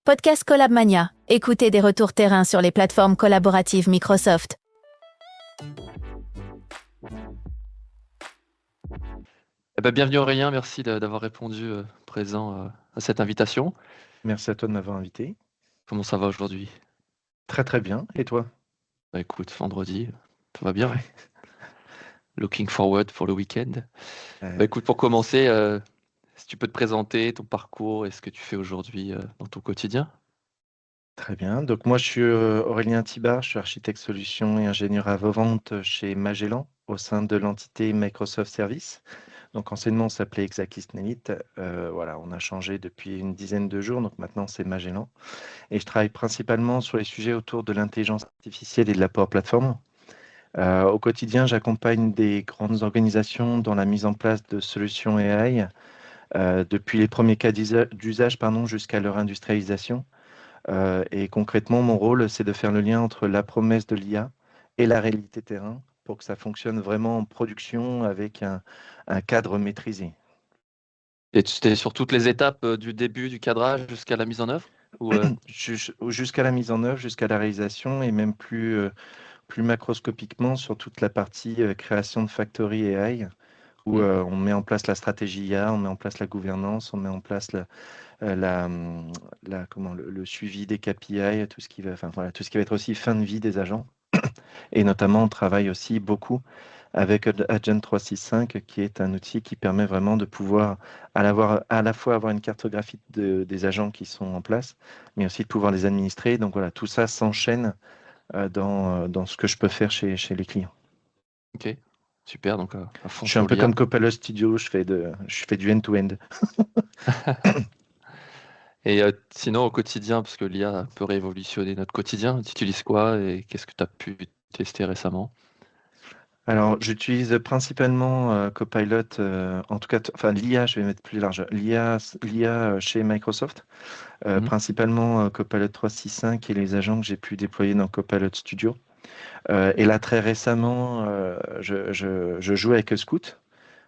Podcast CollabMania. Écoutez des retours terrain sur les plateformes collaboratives Microsoft. Bienvenue Aurélien, merci d'avoir répondu présent à cette invitation. Merci à toi de m'avoir invité. Comment ça va aujourd'hui? Très très bien. Et toi? Écoute, vendredi, ça va bien. Ouais. Looking forward pour le week-end. Écoute, pour commencer, si tu peux te présenter ton parcours et ce que tu fais aujourd'hui dans ton quotidien. Très bien. Donc moi je suis Aurélien Thibard, je suis architecte solution et ingénieur avant-vente chez Magellan au sein de l'entité Microsoft Service. Donc anciennement on s'appelait Exakis Nelite. Voilà, on a changé depuis une dizaine de jours, donc maintenant c'est Magellan. Et je travaille principalement sur les sujets autour de l'intelligence artificielle et de la Power Platform. Au quotidien, j'accompagne des grandes organisations dans la mise en place de solutions AI, depuis les premiers cas d'usage jusqu'à leur industrialisation. Et concrètement, mon rôle, c'est de faire le lien entre la promesse de l'IA et la réalité terrain pour que ça fonctionne vraiment en production avec un cadre maîtrisé. Et tu es sur toutes les étapes du début du cadrage jusqu'à la mise en œuvre ou, Jusqu'à la mise en œuvre, jusqu'à la réalisation et même plus macroscopiquement sur toute la partie création de factory AI où on met en place la stratégie IA, on met en place la gouvernance, on met en place le suivi des KPI, tout ce qui va, enfin, voilà, tout ce qui va être aussi fin de vie des agents. Et notamment, on travaille aussi beaucoup avec Agent 365, qui est un outil qui permet vraiment de pouvoir à la fois avoir une cartographie des agents qui sont en place, mais aussi de pouvoir les administrer. Donc voilà, tout ça s'enchaîne dans ce que je peux faire chez les clients. Ok, super, donc à fond Je suis un sur peu l'IA. comme Copilot Studio, je fais du end-to-end. Et sinon, au quotidien, parce que l'IA peut révolutionner notre quotidien, tu utilises quoi et qu'est-ce que tu as pu tester récemment? Alors, j'utilise principalement Copilot, en tout cas, enfin l'IA, je vais mettre plus large, l'IA chez Microsoft, principalement Copilot 365 et les agents que j'ai pu déployer dans Copilot Studio. Et là, très récemment, je joue avec Scout,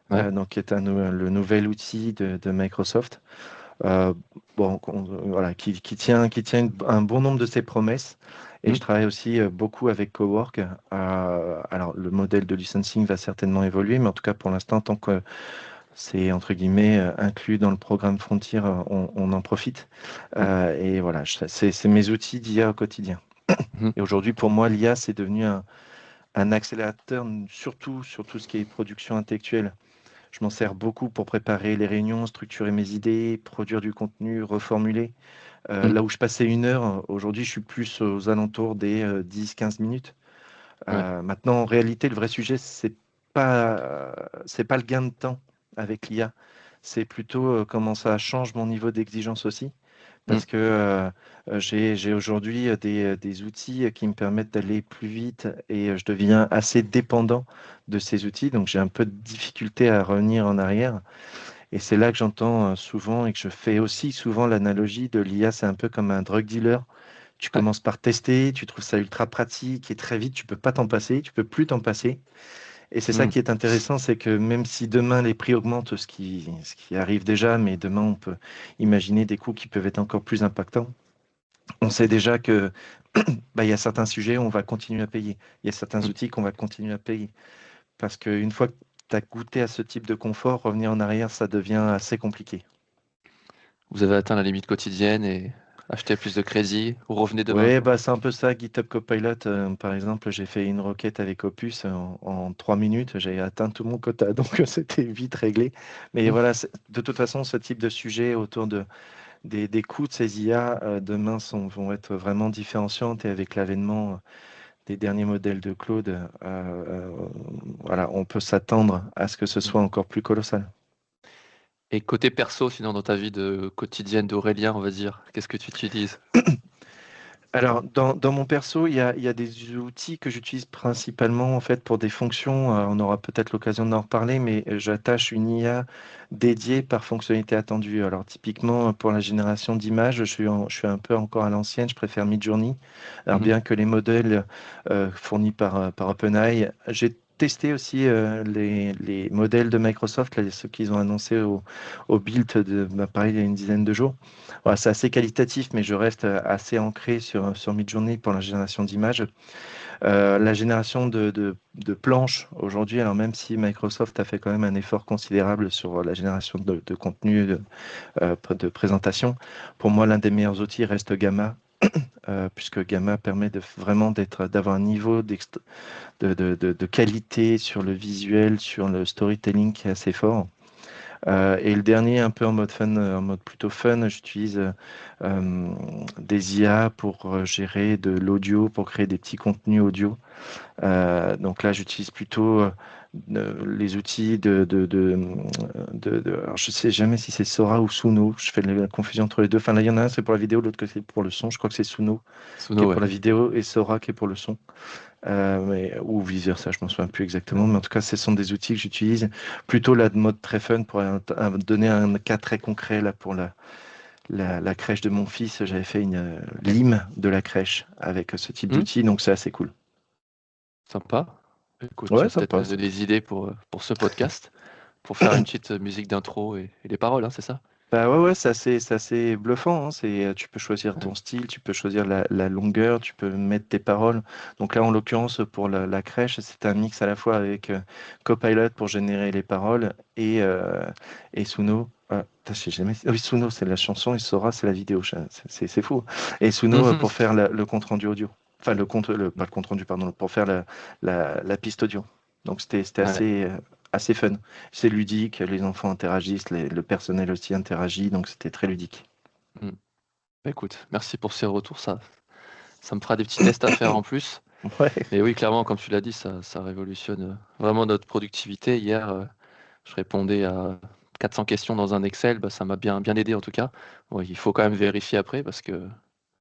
Ouais. donc qui est le nouvel outil de Microsoft, voilà, qui tient un bon nombre de ses promesses. Et je travaille aussi beaucoup avec Cowork. Alors, le modèle de licensing va certainement évoluer, mais en tout cas, pour l'instant, tant que c'est entre guillemets inclus dans le programme Frontier, on en profite. Et voilà, c'est mes outils d'IA au quotidien. Mhm. Et aujourd'hui, pour moi, l'IA, c'est devenu un accélérateur, surtout sur tout ce qui est production intellectuelle. Je m'en sers beaucoup pour préparer les réunions, structurer mes idées, produire du contenu, reformuler. Là où je passais une heure, aujourd'hui, je suis plus aux alentours des 10-15 minutes. Ouais. Maintenant, en réalité, le vrai sujet, c'est pas le gain de temps avec l'IA. C'est plutôt comment ça change mon niveau d'exigence aussi. Mm. Parce que j'ai aujourd'hui des outils qui me permettent d'aller plus vite et je deviens assez dépendant de ces outils. Donc, j'ai un peu de difficulté à revenir en arrière. Et c'est là que j'entends souvent et que je fais aussi souvent l'analogie de l'IA, c'est un peu comme un drug dealer. Tu Ouais. commences par tester, tu trouves ça ultra pratique et très vite, tu peux pas t'en passer, tu peux plus t'en passer. Et c'est ça Mm. qui est intéressant, c'est que même si demain les prix augmentent, ce qui arrive déjà, mais demain on peut imaginer des coûts qui peuvent être encore plus impactants. On sait déjà que il y a certains sujets où on va continuer à payer. Il y a certains Mm. outils qu'on va continuer à payer. Parce qu'une fois que tu as goûté à ce type de confort, revenir en arrière, ça devient assez compliqué. Vous avez atteint la limite quotidienne et acheté plus de crédit ou revenez demain, Oui, quoi. c'est un peu ça. GitHub Copilot, par exemple, j'ai fait une requête avec Opus en 3 minutes. J'ai atteint tout mon quota, donc c'était vite réglé. Mais Mm. voilà, de toute façon, ce type de sujet autour des coûts de ces IA, demain, vont être vraiment différenciantes. Et avec l'avènement des derniers modèles de Claude, voilà, on peut s'attendre à ce que ce soit encore plus colossal. Et côté perso, sinon dans ta vie de quotidienne d'Aurélien, on va dire, qu'est-ce que tu utilises? Alors, dans mon perso, il y a des outils que j'utilise principalement en fait pour des fonctions. On aura peut-être l'occasion d'en reparler, mais j'attache une IA dédiée par fonctionnalité attendue. Alors, typiquement, pour la génération d'images, je suis un peu encore à l'ancienne. Je préfère Midjourney. Alors, Mhm. bien que les modèles fournis par OpenAI, j'ai testé aussi les modèles de Microsoft, là, ceux qu'ils ont annoncés au Build pareil, il y a une dizaine de jours. Voilà, c'est assez qualitatif, mais je reste assez ancré sur Midjourney pour la génération d'images. La génération de planches aujourd'hui, alors même si Microsoft a fait quand même un effort considérable sur la génération de contenu de présentation, pour moi, l'un des meilleurs outils reste Gamma. Puisque Gamma permet vraiment d'avoir un niveau de qualité sur le visuel, sur le storytelling qui est assez fort. Et le dernier, un peu en mode fun, en mode plutôt fun, j'utilise des IA pour gérer de l'audio, pour créer des petits contenus audio. Donc là, j'utilise plutôt les outils alors je sais jamais si c'est Sora ou Suno. Je fais la confusion entre les deux. Enfin, là, il y en a un, c'est pour la vidéo, l'autre que c'est pour le son. Je crois que c'est Suno qui est Suno, pour ouais. la vidéo et Sora qui est pour le son. Ou vice-versa, je ne m'en souviens plus exactement. Mais en tout cas, ce sont des outils que j'utilise plutôt là de mode très fun pour donner un cas très concret là pour la crèche de mon fils. J'avais fait une lime de la crèche avec ce type Hmm, d'outil, donc c'est assez cool. sympa. Écoute, tu Ouais, vas peut-être sympa. me donner des idées pour ce podcast, pour faire une petite musique d'intro et les paroles, hein, c'est ça? Bah ouais, c'est assez bluffant, hein. Tu peux choisir Ouais. ton style, tu peux choisir la longueur, tu peux mettre tes paroles. Donc là, en l'occurrence, pour la crèche, c'est un mix à la fois avec Copilot pour générer les paroles et Suno. Ah, putain, je sais jamais. Ah oui, Suno, c'est la chanson et Sora, c'est la vidéo. C'est fou. Et Suno Mhm. pour faire le compte rendu audio. Enfin, pas le compte rendu, pardon, pour faire la piste audio. Donc c'était Ouais. assez fun. C'est ludique, les enfants interagissent, le personnel aussi interagit, donc c'était très ludique. Hmm. Bah, écoute, merci pour ces retours, ça me fera des petits tests à faire en plus. Ouais, Mais oui, clairement, comme tu l'as dit, ça révolutionne vraiment notre productivité. Hier, je répondais à 400 questions dans un Excel, bah, ça m'a bien aidé en tout cas. Bon, il faut quand même vérifier après parce que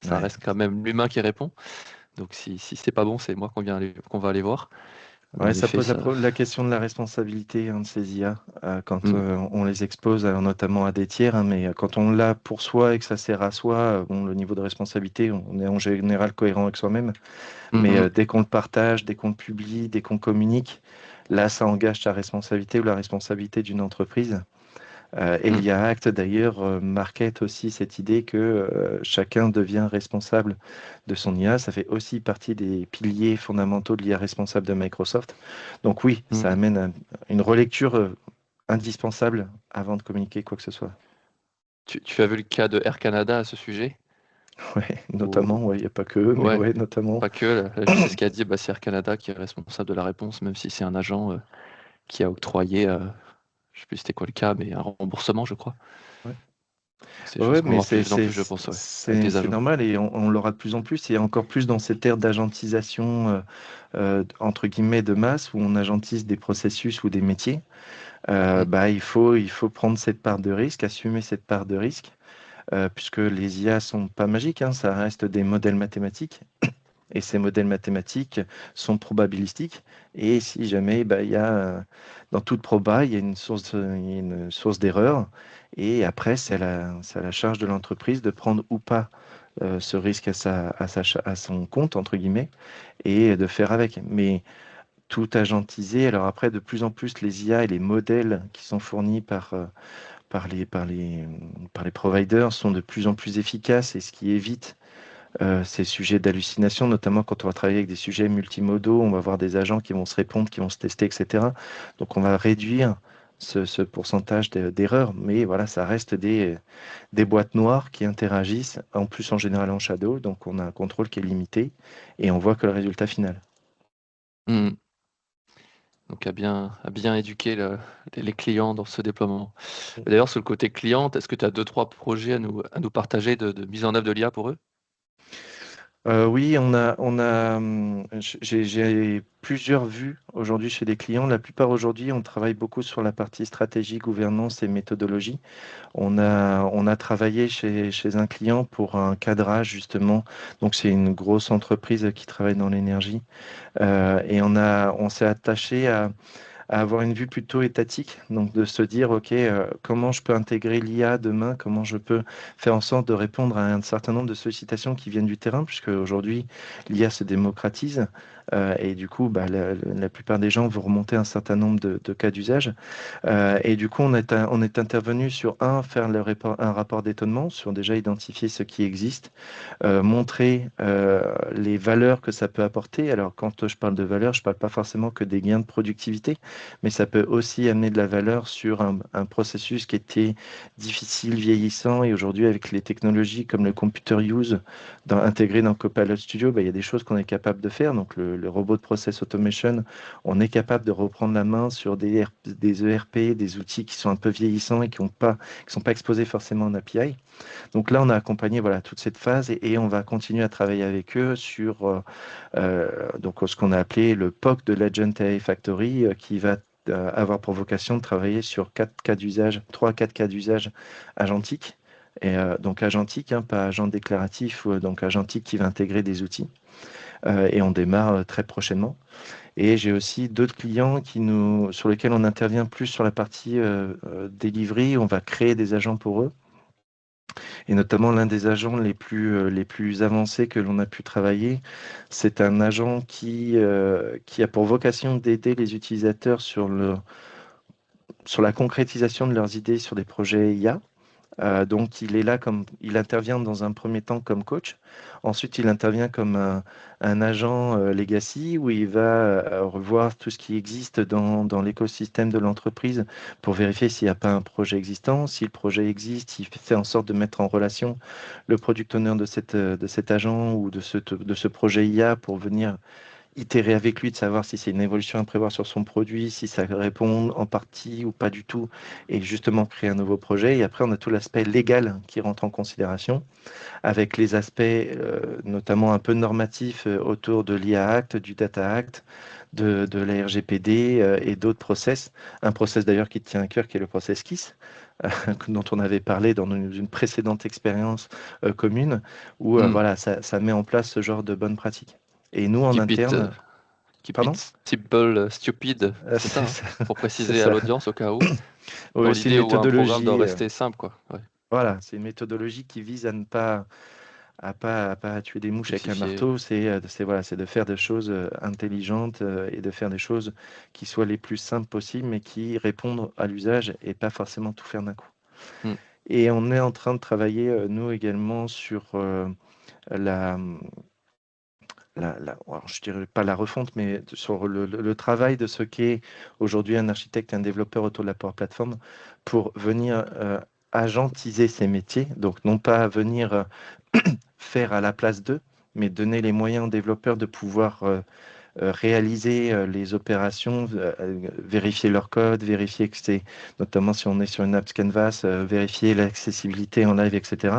ça ouais. reste quand même l'humain qui répond. Donc si c'est pas bon, c'est moi qu'on va aller voir. Mais Ouais, en ça effet, pose ça. la question de la responsabilité hein, de ces IA quand Hmm. on les expose notamment à des tiers, hein, mais quand on l'a pour soi et que ça sert à soi, bon, le niveau de responsabilité, on est en général cohérent avec soi-même. Mais Mhm. dès qu'on le partage, dès qu'on le publie, dès qu'on communique, là, ça engage sa responsabilité ou la responsabilité d'une entreprise. Et Mhm. l'IA Act, d'ailleurs, market aussi cette idée que chacun devient responsable de son IA. Ça fait aussi partie des piliers fondamentaux de l'IA responsable de Microsoft. Donc oui, ça Mhm. amène une relecture indispensable avant de communiquer quoi que ce soit. Tu as vu le cas de Air Canada à ce sujet? Ouais, Ou notamment, ouais, il n'y a pas que eux, mais ouais, ouais, notamment. pas que. Là, je sais ce qu'a dit, bah, c'est Air Canada qui est responsable de la réponse, même si c'est un agent qui a octroyé, je sais plus c'était quoi le cas, mais un remboursement, je crois. Ouais. C'est des Ouais, choses ouais, qu'on va mais voir plus en plus, je pense, ouais, avec des c'est agents. normal et on l'aura de plus en plus et encore plus dans cette ère d'agentisation entre guillemets de masse où on agentise des processus ou des métiers. Mm. Bah, il faut prendre cette part de risque, assumer cette part de risque, puisque les IA sont pas magiques, hein, ça reste des modèles mathématiques. Et ces modèles mathématiques sont probabilistiques. Et si jamais bah, il y a, dans toute proba, il y a il y a une source d'erreur. Et après, c'est à la charge de l'entreprise de prendre ou pas ce risque à son compte, entre guillemets, et de faire avec. Mais tout agentisé. Alors après, de plus en plus, les IA et les modèles qui sont fournis par les providers sont de plus en plus efficaces et ce qui évite ces sujets d'hallucination, notamment quand on va travailler avec des sujets multimodaux, on va avoir des agents qui vont se répondre, qui vont se tester, etc. Donc on va réduire ce pourcentage d'erreurs, mais voilà, ça reste des boîtes noires qui interagissent, en plus en général en shadow, donc on a un contrôle qui est limité et on voit que le résultat final. Mm. Donc à bien éduquer les clients dans ce déploiement. D'ailleurs, sur le côté client, est-ce que tu as deux, trois projets à nous partager de mise en œuvre de l'IA pour eux? Oui, j'ai plusieurs vues aujourd'hui chez les clients. La plupart aujourd'hui, on travaille beaucoup sur la partie stratégie, gouvernance et méthodologie. On a travaillé chez un client pour un cadrage justement. Donc c'est une grosse entreprise qui travaille dans l'énergie. Et on s'est attaché à avoir une vue plutôt étatique, donc de se dire, OK, comment je peux intégrer l'IA demain, comment je peux faire en sorte de répondre à un certain nombre de sollicitations qui viennent du terrain, puisque aujourd'hui, l'IA se démocratise, et du coup, bah, la plupart des gens vont remonter un certain nombre de cas d'usage. Et du coup, on est intervenu sur faire un rapport d'étonnement, sur déjà identifier ce qui existe, montrer les valeurs que ça peut apporter. Alors, quand je parle de valeur, je ne parle pas forcément que des gains de productivité, mais ça peut aussi amener de la valeur sur un processus qui était difficile, vieillissant. Et aujourd'hui, avec les technologies comme le computer use intégré dans Copilot Studio, bah, il y a des choses qu'on est capable de faire. Donc, le robot de process automation, on est capable de reprendre la main sur des ERP, des outils qui sont un peu vieillissants et qui sont pas exposés forcément en API. Donc là, on a accompagné voilà, toute cette phase et on va continuer à travailler avec eux sur donc, ce qu'on a appelé le POC de l'Agent AI Factory qui va avoir pour vocation de travailler sur 3 à 4 cas d'usage agentiques. Et donc agentique, hein, pas agent déclaratif, donc agentique qui va intégrer des outils. Et on démarre très prochainement. Et j'ai aussi d'autres clients sur lesquels on intervient plus sur la partie delivery. On va créer des agents pour eux. Et notamment, l'un des agents les plus avancés que l'on a pu travailler, c'est un agent qui a pour vocation d'aider les utilisateurs sur la concrétisation de leurs idées sur des projets IA. Donc, il intervient dans un premier temps comme coach. Ensuite, il intervient comme un agent legacy où il va revoir tout ce qui existe dans l'écosystème de l'entreprise pour vérifier s'il n'y a pas un projet existant. Si le projet existe, il fait en sorte de mettre en relation le product owner de cet agent ou de ce projet IA pour venir itérer avec lui, de savoir si c'est une évolution à prévoir sur son produit, si ça répond en partie ou pas du tout, et justement créer un nouveau projet. Et après, on a tout l'aspect légal qui rentre en considération, avec les aspects notamment un peu normatifs autour de l'IA Act, du Data Act, de la RGPD et d'autres process. Un process d'ailleurs qui tient à cœur, qui est le process KISS, dont on avait parlé dans une précédente expérience commune, où voilà, ça met en place ce genre de bonnes pratiques. Et nous, en Keep it, interne, keep pardon? it simple, stupid, c'est ça, C'est hein, ça, pour c'est préciser à ça. l'audience au cas où, Oui, dans c'est une l'idée où un programme doit méthodologie. rester simple, quoi. Ouais, Voilà, c'est une méthodologie qui vise à pas tuer des mouches avec un simplifier. marteau. Voilà, c'est de faire des choses intelligentes et de faire des choses qui soient les plus simples possibles, mais qui répondent à l'usage et pas forcément tout faire d'un coup. Hmm. Et on est en train de travailler, nous également, sur la, alors, je dirais pas la refonte, mais sur le travail de ce qu'est aujourd'hui un architecte et un développeur autour de la Power Platform pour venir agentiser ces métiers. Donc, non pas venir faire à la place d'eux, mais donner les moyens aux développeurs de pouvoir réaliser les opérations, vérifier leur code, vérifier que c'est, notamment si on est sur une apps Canvas, vérifier l'accessibilité en live, etc.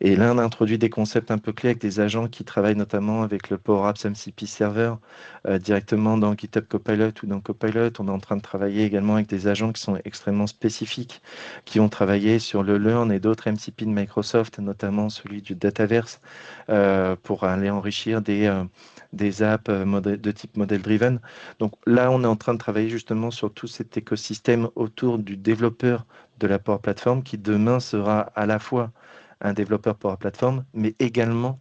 Et là, on a introduit des concepts un peu clés avec des agents qui travaillent notamment avec le Power Apps MCP Server directement dans GitHub Copilot ou dans Copilot. On est en train de travailler également avec des agents qui sont extrêmement spécifiques, qui ont travaillé sur le Learn et d'autres MCP de Microsoft, notamment celui du Dataverse, pour aller enrichir des apps de type model driven. Donc là, on est en train de travailler justement sur tout cet écosystème autour du développeur de la Power Platform qui demain sera à la fois un développeur Power Platform, mais également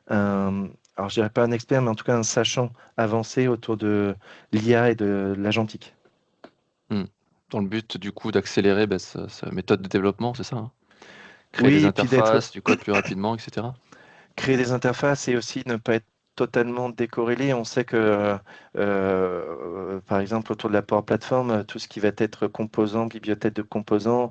alors je dirais pas un expert, mais en tout cas un sachant avancé autour de l'IA et de l'agentique. Hmm. Dans le but, du coup, d'accélérer sa méthode de développement, c'est ça, hein. Créer des Oui, et puis d'être interfaces, du code plus rapidement, etc. créer des interfaces et aussi ne pas être totalement décorrélé. On sait que, par exemple, autour de la Power Platform, tout ce qui va être composants, bibliothèque de composants,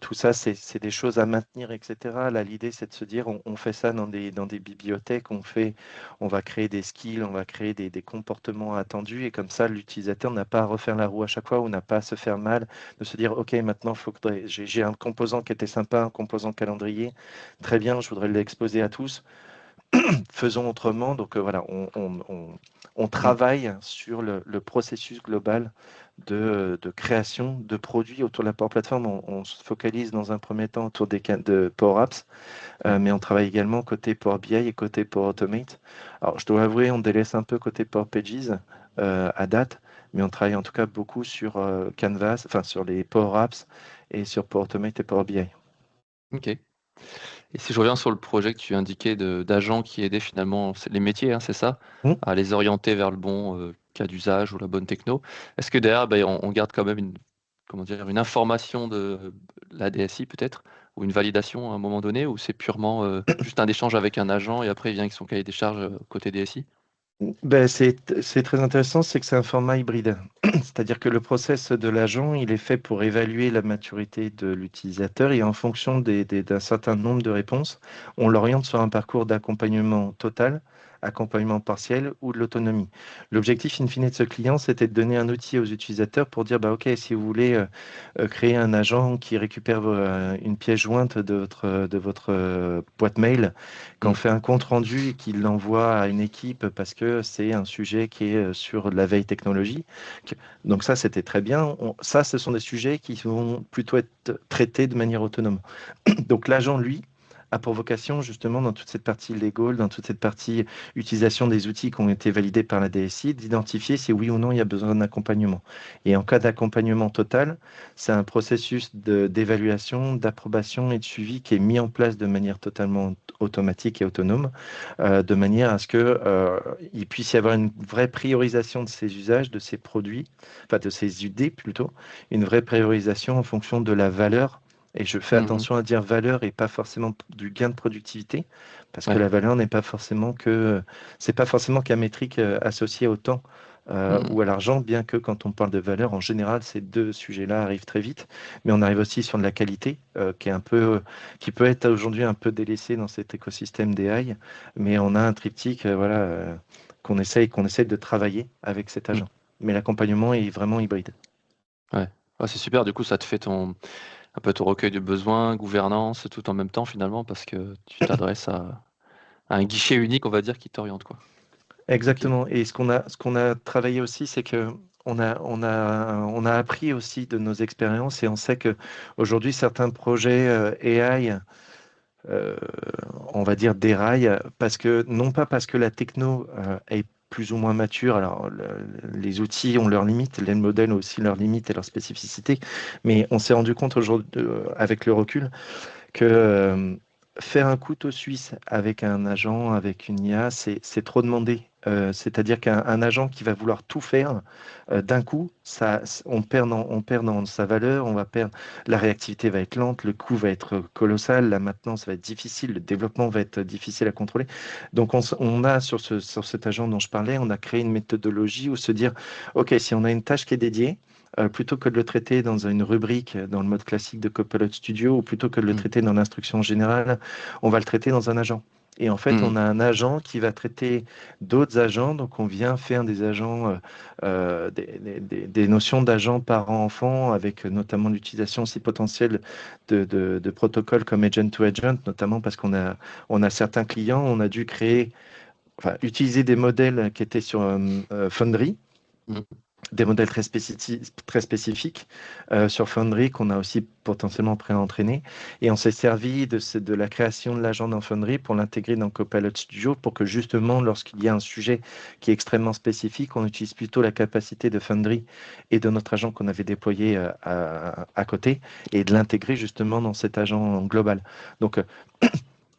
tout ça, c'est des choses à maintenir, etc. Là, l'idée, c'est de se dire, on fait ça dans des bibliothèques, on va créer des skills, on va créer des comportements attendus, et comme ça, l'utilisateur n'a pas à refaire la roue à chaque fois ou n'a pas à se faire mal, de se dire, OK, maintenant, j'ai un composant qui était sympa, un composant calendrier, très bien, je voudrais l'exposer à tous. Faisons autrement. Donc voilà, on Hmm. travaille sur le processus global de création de produits autour de la Power Platform. On se focalise dans un premier temps autour de Power Apps, mais on travaille également côté Power BI et côté Power Automate. Alors je dois avouer, on délaisse un peu côté Power Pages à date, mais on travaille en tout cas beaucoup sur Canvas, enfin sur les Power Apps et sur Power Automate et Power BI. Ok. Et si je reviens sur le projet que tu indiquais d'agents qui aidaient finalement les métiers, hein, c'est ça, Hmm. à les orienter vers le bon cas d'usage ou la bonne techno, est-ce que derrière, ben, on garde quand même comment dire, une information de la DSI peut-être, ou une validation à un moment donné, ou c'est purement juste un échange avec un agent et après il vient avec son cahier des charges côté DSI? Ben, c'est très intéressant, c'est que c'est un format hybride. C'est-à-dire que le process de l'agent, il est fait pour évaluer la maturité de l'utilisateur et en fonction d'un certain nombre de réponses, on l'oriente sur un parcours d'accompagnement total, accompagnement partiel ou de l'autonomie. L'objectif in fine de ce client, c'était de donner un outil aux utilisateurs pour dire, bah, OK, si vous voulez créer un agent qui récupère une pièce jointe de votre boîte mail, qu'on Mm. fait un compte rendu et qu'il l'envoie à une équipe parce que c'est un sujet qui est sur la veille technologique. Donc ça, c'était très bien. Ça, ce sont des sujets qui vont plutôt être traités de manière autonome. Donc l'agent, lui, a pour vocation, justement, dans toute cette partie legal, dans toute cette partie utilisation des outils qui ont été validés par la DSI, d'identifier si oui ou non il y a besoin d'accompagnement. Et en cas d'accompagnement total, c'est un processus d'évaluation, d'approbation et de suivi qui est mis en place de manière totalement automatique et autonome, de manière à ce que, il puisse y avoir une vraie priorisation de ces usages, de ces produits, enfin de ces UD plutôt, une vraie priorisation en fonction de la valeur. Et je fais Mhm. attention à dire valeur et pas forcément du gain de productivité, parce que Ouais. la valeur n'est pas forcément c'est pas forcément qu'un métrique associé au temps Mhm. ou à l'argent, bien que quand on parle de valeur, en général, ces deux sujets-là arrivent très vite. Mais on arrive aussi sur de la qualité, qui peut être aujourd'hui un peu délaissé dans cet écosystème d'AI, mais on a un triptyque, voilà, qu'on essaye de travailler avec cet Mm. agent. Mais l'accompagnement est vraiment hybride. Ouais. Ouais, c'est super, du coup ça te fait un peu ton recueil de besoins, gouvernance, tout en même temps finalement, parce que tu t'adresses à un guichet unique, on va dire, qui t'oriente, quoi. Ok. Exactement. Et ce qu'on a travaillé aussi, c'est que on a appris aussi de nos expériences et on sait que aujourd'hui certains projets AI, euh, on va dire déraillent parce que non pas parce que la techno est plus ou moins mature. Alors les outils ont leurs limites, les modèles ont aussi leurs limites et leurs spécificités, mais on s'est rendu compte aujourd'hui, avec le recul, que faire un couteau suisse avec un agent, avec une IA, c'est trop demandé. C'est-à-dire qu'un agent qui va vouloir tout faire d'un coup, on perd dans sa valeur, on va perdre, la réactivité va être lente, le coût va être colossal, la maintenance va être difficile, le développement va être difficile à contrôler. Donc on a sur cet agent dont je parlais, on a créé une méthodologie où se dire, OK, si on a une tâche qui est dédiée, plutôt que de le traiter dans une rubrique dans le mode classique de Copilot Studio, ou plutôt que de le Mm. traiter dans l'instruction générale, on va le traiter dans un agent. Et en fait, on Mm. a un agent qui va traiter d'autres agents. Donc, on vient faire des agents, des notions d'agents parents-enfants, avec notamment l'utilisation aussi potentielle de protocoles comme agent-to-agent, notamment parce qu'on a certains clients, on a dû créer, enfin, utiliser des modèles qui étaient sur Foundry, Mm. des modèles très spécifiques sur Foundry qu'on a aussi potentiellement pré-entraîné. Et on s'est servi de la création de l'agent dans Foundry pour l'intégrer dans Copilot Studio pour que justement, lorsqu'il y a un sujet qui est extrêmement spécifique, on utilise plutôt la capacité de Foundry et de notre agent qu'on avait déployé à côté et de l'intégrer justement dans cet agent global. Donc,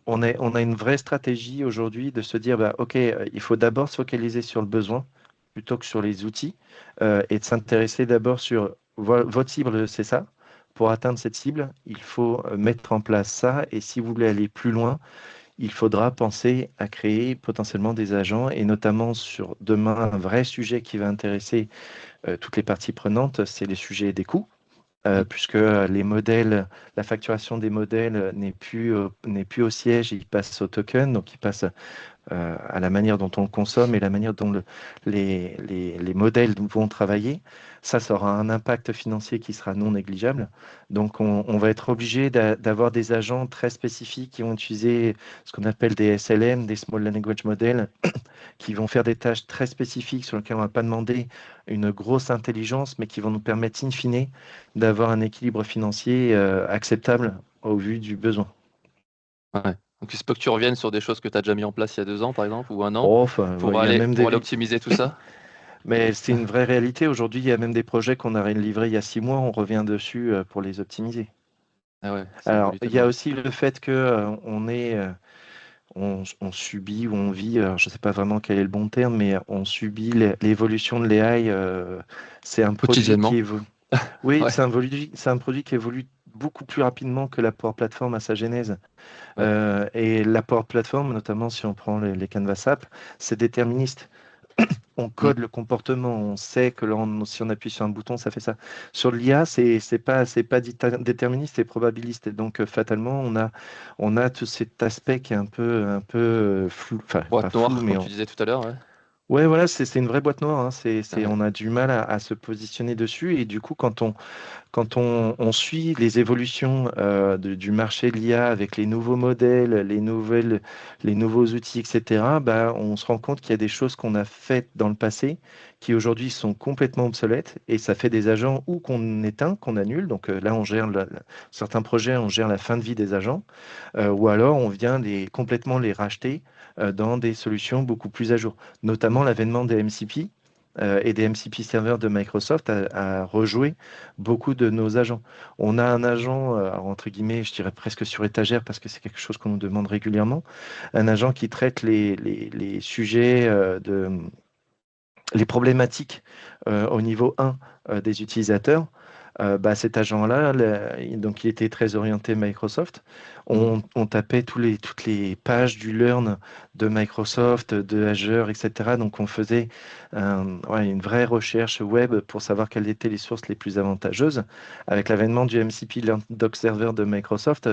on a une vraie stratégie aujourd'hui de se dire, bah, OK, il faut d'abord se focaliser sur le besoin plutôt que sur les outils et de s'intéresser d'abord sur votre cible, c'est ça. Pour atteindre cette cible, il faut mettre en place ça. Et si vous voulez aller plus loin, il faudra penser à créer potentiellement des agents et notamment sur demain, un vrai sujet qui va intéresser toutes les parties prenantes, c'est les sujets des coûts Mm. puisque les modèles, la facturation des modèles n'est plus au siège, il passe au token, donc il passe à la manière dont on le consomme et la manière dont les modèles vont travailler. Ça aura un impact financier qui sera non négligeable. Donc, on va être obligé d'avoir des agents très spécifiques qui vont utiliser ce qu'on appelle des SLM, des Small Language Models, qui vont faire des tâches très spécifiques sur lesquelles on ne va pas demander une grosse intelligence, mais qui vont nous permettre, in fine, d'avoir un équilibre financier acceptable au vu du besoin. Ouais. Donc il se peut que tu reviennes sur des choses que tu as déjà mis en place il y a 2 ans, par exemple, ou 1 an, Oh, enfin, pour il y a aller, même pour aller des, optimiser tout ça. Mais c'est une vraie réalité. Aujourd'hui, il y a même des projets qu'on a livrés il y a 6 mois, on revient dessus pour les optimiser. Ah ouais, ça Alors, évolue il y a tellement vite. aussi le fait que on subit ou on vit, alors je ne sais pas vraiment quel est le bon terme, mais on subit l'évolution de l'AI. C'est un produit qui Quotidiennement. évolue. Oui, Ouais, c'est un produit qui évolue beaucoup plus rapidement que la Power Platform à sa genèse. ouais. Et la Power Platform, notamment si on prend les Canvas App, c'est déterministe. On Mm. code le comportement, on sait que si on appuie sur un bouton, ça fait ça. Sur l'IA, c'est pas déterministe, c'est probabiliste. Et donc, fatalement, on a tout cet aspect qui est un peu flou, enfin, pas Boîte flou, noire, mais comme tu disais tout à l'heure, ouais. ouais, voilà, c'est une vraie boîte noire, hein. Ouais. On a du mal à se positionner dessus. Et du coup, quand on suit les évolutions du marché de l'IA avec les nouveaux modèles, les nouveaux outils, etc., bah, on se rend compte qu'il y a des choses qu'on a faites dans le passé qui aujourd'hui sont complètement obsolètes et ça fait des agents ou qu'on éteint, qu'on annule. Donc là, on gère certains projets, on gère la fin de vie des agents, ou alors on vient complètement les racheter dans des solutions beaucoup plus à jour. Notamment l'avènement des MCP et des MCP serveurs de Microsoft a rejoué beaucoup de nos agents. On a un agent, alors, entre guillemets, je dirais presque sur étagère parce que c'est quelque chose qu'on nous demande régulièrement, un agent qui traite les sujets les problématiques au niveau 1 des utilisateurs. Bah, cet agent-là, donc il était très orienté Microsoft. Mhm. On tapait toutes les pages du Learn de Microsoft, de Azure, etc. Donc on faisait ouais, une vraie recherche web pour savoir quelles étaient les sources les plus avantageuses. Avec l'avènement du MCP Learn Doc Server de Microsoft,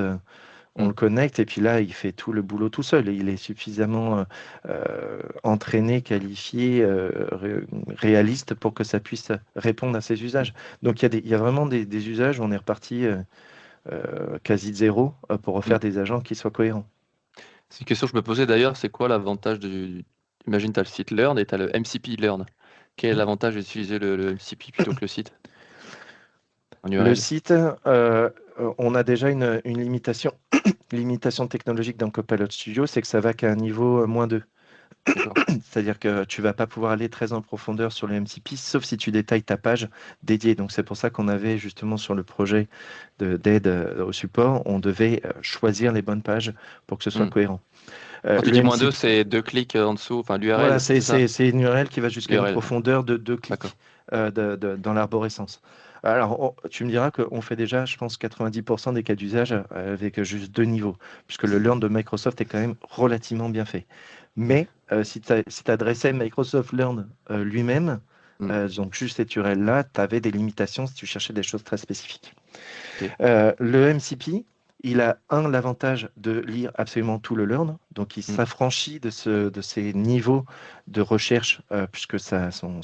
on Mm. le connecte et puis là, il fait tout le boulot tout seul. Et il est suffisamment entraîné, qualifié, réaliste pour que ça puisse répondre à ses Mm. usages. Donc il y a vraiment des usages où on est reparti quasi de zéro pour Mm. refaire des agents qui soient cohérents. C'est une question que je me posais d'ailleurs, c'est quoi l'avantage Imagine, tu as le site Learn et tu as le MCP Learn. Quel est Mm. l'avantage d'utiliser le MCP plutôt que le site en Le URL? site, on a déjà une limitation technologique dans Copilot Studio, c'est que ça va qu'à un niveau -2. D'accord. C'est-à-dire que tu vas pas pouvoir aller très en profondeur sur le MCP, sauf si tu détailles ta page dédiée. Donc c'est pour ça qu'on avait justement sur le projet d'aide au support, on devait choisir les bonnes pages pour que ce soit Mm. cohérent. Quand tu Le dis -2, MCP, c'est 2 clics en dessous, enfin voilà, l'URL, c'est c'est ça? c'est- c'est une URL qui va jusqu'à une L'URL, profondeur de 2 d'accord. clics dans l'arborescence. Alors, tu me diras qu'on fait déjà, je pense, 90% des cas d'usage avec juste 2 niveaux, puisque le Learn de Microsoft est quand même relativement bien fait. Ouais. Mais si tu adressais Microsoft Learn lui-même, Mm. donc juste cette URL-là, tu avais des limitations si tu cherchais des choses très spécifiques. Ok. Le MCP, il a l'avantage de lire absolument tout le learn, donc il Mm. s'affranchit de ces niveaux de recherche, puisque son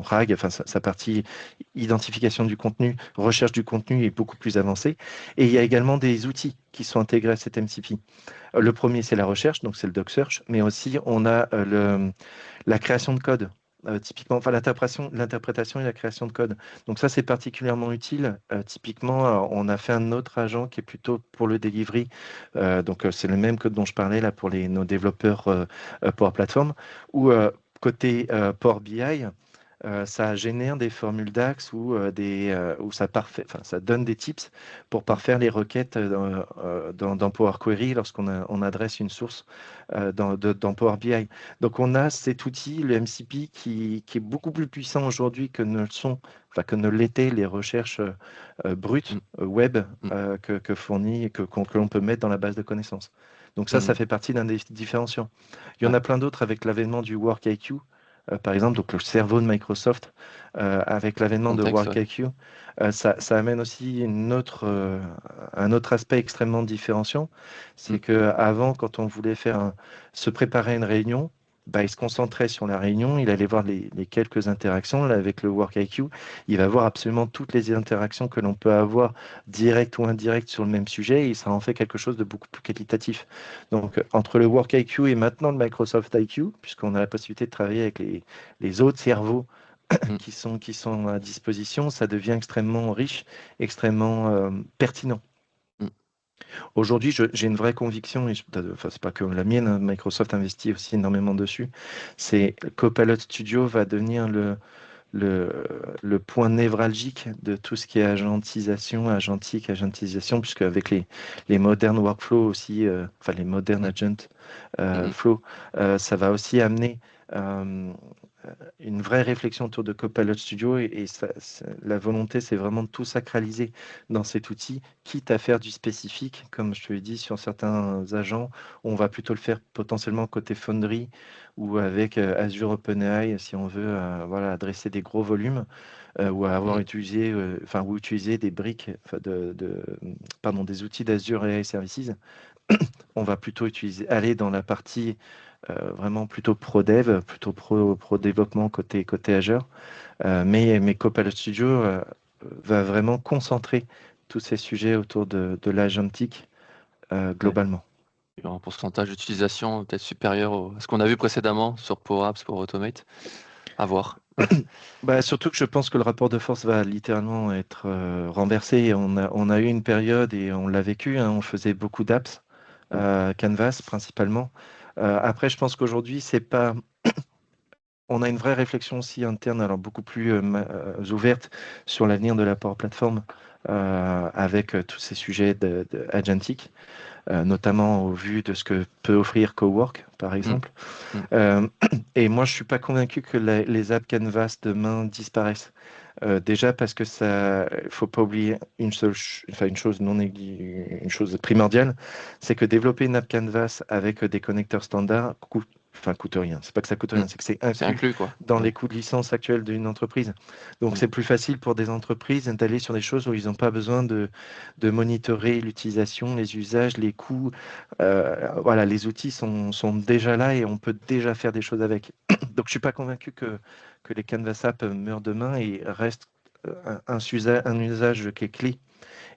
RAG, enfin sa partie identification du contenu, recherche du contenu est beaucoup plus avancée. Et il y a également des outils qui sont intégrés à cet MCP. Mm. Le premier, c'est la recherche, donc c'est le Doc Search, mais aussi on a la création de code. Typiquement, enfin l'interprétation et la création de code. Donc ça, c'est particulièrement utile. Typiquement, on a fait un autre agent qui est plutôt pour le delivery. Donc c'est le même code dont je parlais là pour nos développeurs Power Platform. Ou côté Power BI, ça génère des formules DAX où ça donne des tips pour Mm. parfaire les requêtes dans Power Query lorsqu'on on adresse une source dans Power BI. Donc on a cet outil, le MCP, qui est beaucoup plus puissant aujourd'hui que ne l'étaient les recherches brutes Mm. web Mm. que fournit et que l'on peut mettre dans la base de connaissances. Donc ça Mm. fait partie d'un des différenciants. Il y en Ouais. a plein d'autres avec l'avènement du WorkIQ, par exemple, donc le cerveau de Microsoft, avec l'avènement de Contexte, ouais. WorkIQ, ça amène aussi un autre aspect extrêmement différenciant. Mm. C'est qu'avant, quand on voulait se préparer à une réunion, bah, il se concentrait sur la réunion, il allait voir les quelques interactions. Là, avec le WorkIQ, il va voir absolument toutes les interactions que l'on peut avoir, directes ou indirectes, sur le même sujet, et ça en fait quelque chose de beaucoup plus qualitatif. Donc, entre le WorkIQ et maintenant le Microsoft IQ, puisqu'on a la possibilité de travailler avec les autres cerveaux Mm. qui sont à disposition, ça devient extrêmement riche, extrêmement pertinent. Mm. Aujourd'hui, j'ai une vraie conviction, et enfin, c'est pas que la mienne, hein, Microsoft investit aussi énormément dessus. C'est Copilot Studio va devenir le, le point névralgique de tout ce qui est agentisation, agentisation, puisque avec les modernes workflows aussi, enfin les modern Mm, agent mm, mm. flow, ça va aussi amener euh, une vraie réflexion autour de Copilot Studio et la volonté, c'est vraiment de tout sacraliser dans cet outil, quitte à faire du spécifique, comme je te l'ai dit, sur certains agents, on va plutôt le faire potentiellement côté Foundry ou avec Azure OpenAI si on veut voilà, adresser des gros volumes ou avoir Mm. utilisé, enfin, ou utiliser des briques, enfin, pardon, des outils d'Azure AI Services. On va plutôt aller dans la partie vraiment plutôt pro dev, plutôt pro développement côté Azure. Mais Copilot Studio va vraiment concentrer tous ces sujets autour de l'agentique Ouais. globalement. Il y aura un pourcentage d'utilisation peut-être supérieur à ce qu'on a vu précédemment sur Power Apps pour Automate. À voir. Bah, surtout que je pense que le rapport de force va littéralement être renversé. On a eu une période et on l'a vécu, hein, on faisait beaucoup d'apps, Canvas principalement. Après, je pense qu'aujourd'hui, c'est pas. On a une vraie réflexion aussi interne, alors beaucoup plus ouverte sur l'avenir de la Power Platform avec tous ces sujets de agentic, notamment au vu de ce que peut offrir Cowork, par Mm, exemple. mm. Euh, et moi, je suis pas convaincu que les apps Canvas demain disparaissent. Déjà parce que ça, il faut pas oublier enfin une chose une chose primordiale, c'est que développer une app Canvas avec des connecteurs standards coûte rien. C'est pas que ça coûte Mm. rien, c'est que c'est C'est inclus inclus, quoi. dans Ouais. les coûts de licence actuels d'une entreprise. Donc Mm. c'est plus facile pour des entreprises d'aller sur des choses où ils n'ont pas besoin de monitorer l'utilisation, les usages, les coûts. Voilà, les outils sont déjà là et on peut déjà faire des choses avec. Donc je suis pas convaincu que les Canvas Apps meurent demain et restent un usage qui est clé.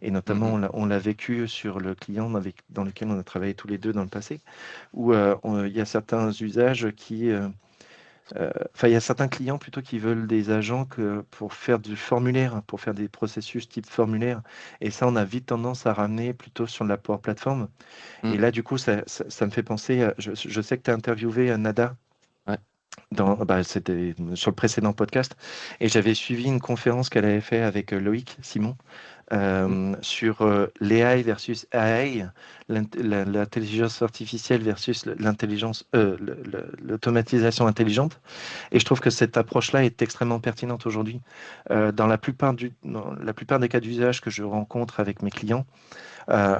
Et Mm, notamment, mm. on l'a vécu sur le client dans lequel on a travaillé tous les deux dans le passé, où il y a certains usages enfin, il y a certains clients plutôt qui veulent des agents pour faire du formulaire, pour faire des processus type formulaire. Et ça, on a vite tendance à ramener plutôt sur la Power Platform. Et Mm. là, du coup, ça me fait penser, je sais que tu as interviewé Nada Ouais. c'était sur le précédent podcast, et j'avais suivi une conférence qu'elle avait fait avec Loïc Simon Mm. sur l'AI versus AI, l'intelligence artificielle versus l'automatisation intelligente. Et je trouve que cette approche-là est extrêmement pertinente aujourd'hui. Dans la plupart des cas d'usage que je rencontre avec mes clients, euh,